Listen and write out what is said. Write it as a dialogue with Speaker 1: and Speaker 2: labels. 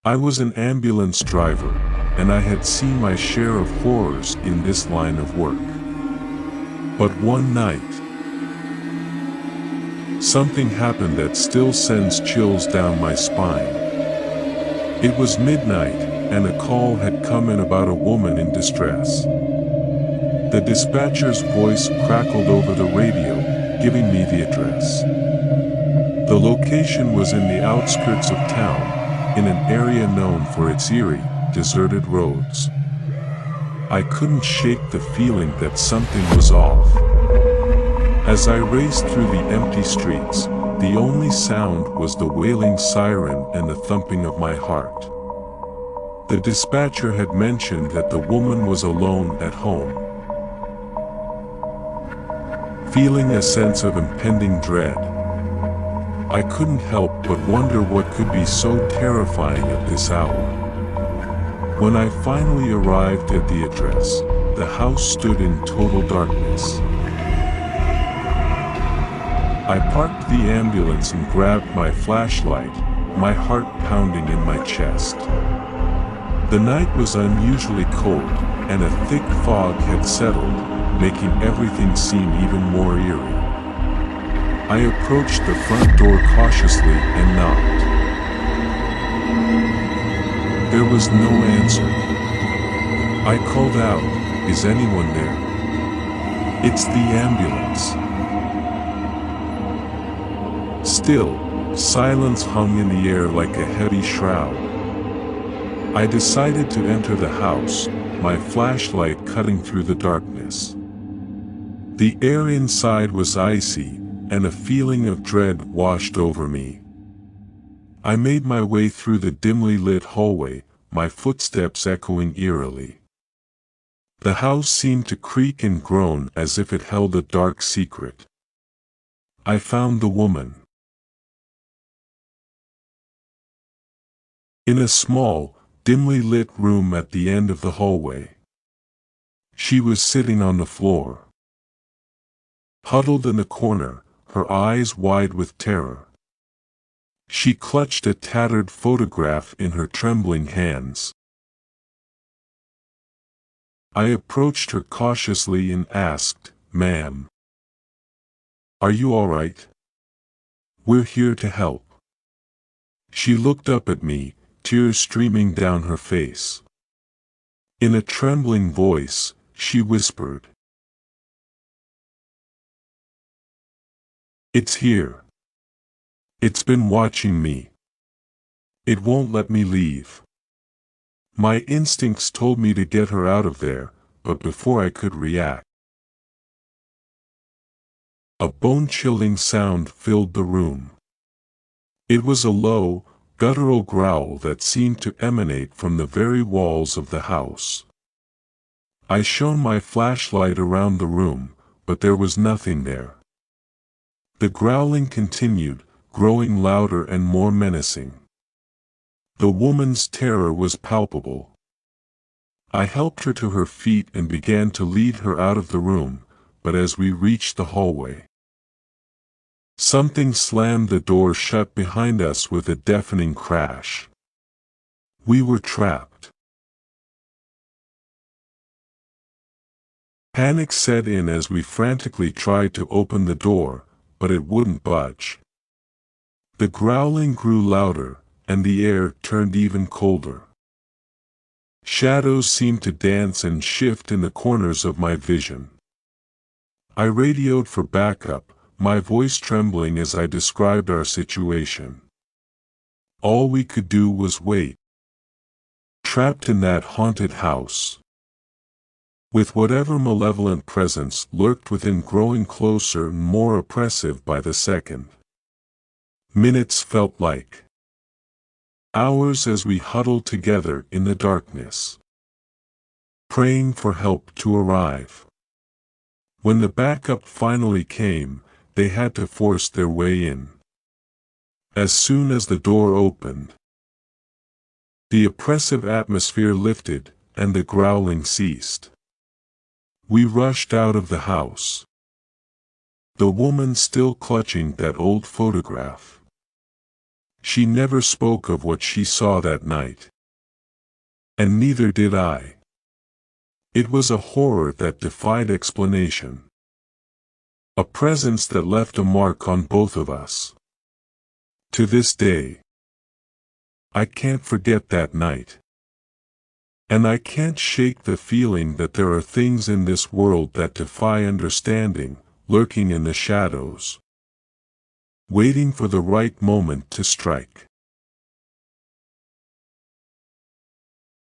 Speaker 1: I was an ambulance driver, and I had seen my share of horrors in this line of work. But one night, something happened that still sends chills down my spine. It was midnight, and a call had come in about a woman in distress. The dispatcher's voice crackled over the radio, giving me the address. The location was in the outskirts of town, in an area known for its eerie, deserted roads. I couldn't shake the feeling that something was off. As I raced through the empty streets, the only sound was the wailing siren and the thumping of my heart. The dispatcher had mentioned that the woman was alone at home. Feeling a sense of impending dread, I couldn't help but wonder what could be so terrifying at this hour. When I finally arrived at the address, the house stood in total darkness. I parked the ambulance and grabbed my flashlight, my heart pounding in my chest. The night was unusually cold, and a thick fog had settled, making everything seem even more eerie. I approached the front door cautiously and knocked. There was no answer. I called out, "Is anyone there?" "It's the ambulance." Still, silence hung in the air like a heavy shroud. I decided to enter the house, my flashlight cutting through the darkness. The air inside was icy, and a feeling of dread washed over me. I made my way through the dimly lit hallway, my footsteps echoing eerily. The house seemed to creak and groan as if it held a dark secret. I found the woman. In a small, dimly lit room at the end of the hallway. She was sitting on the floor, huddled in a corner, her eyes wide with terror. She clutched a tattered photograph in her trembling hands. I approached her cautiously and asked, "Ma'am, are you all right? We're here to help." She looked up at me, tears streaming down her face. In a trembling voice, she whispered, "It's here. It's been watching me. It won't let me leave." My instincts told me to get her out of there, but before I could react, a bone-chilling sound filled the room. It was a low, guttural growl that seemed to emanate from the very walls of the house. I shone my flashlight around the room, but there was nothing there. The growling continued, growing louder and more menacing. The woman's terror was palpable. I helped her to her feet and began to lead her out of the room, but as we reached the hallway, something slammed the door shut behind us with a deafening crash. We were trapped. Panic set in as we frantically tried to open the door, but it wouldn't budge. The growling grew louder, and the air turned even colder. Shadows seemed to dance and shift in the corners of my vision. I radioed for backup, my voice trembling as I described our situation. All we could do was wait. Trapped in that haunted house, with whatever malevolent presence lurked within growing closer and more oppressive by the second. Minutes felt like hours as we huddled together in the darkness, praying for help to arrive. When the backup finally came, they had to force their way in. As soon as the door opened, the oppressive atmosphere lifted, and the growling ceased. We rushed out of the house, the woman still clutching that old photograph. She never spoke of what she saw that night. And neither did I. It was a horror that defied explanation. A presence that left a mark on both of us. To this day, I can't forget that night. And I can't shake the feeling that there are things in this world that defy understanding, lurking in the shadows, waiting for the right moment to strike.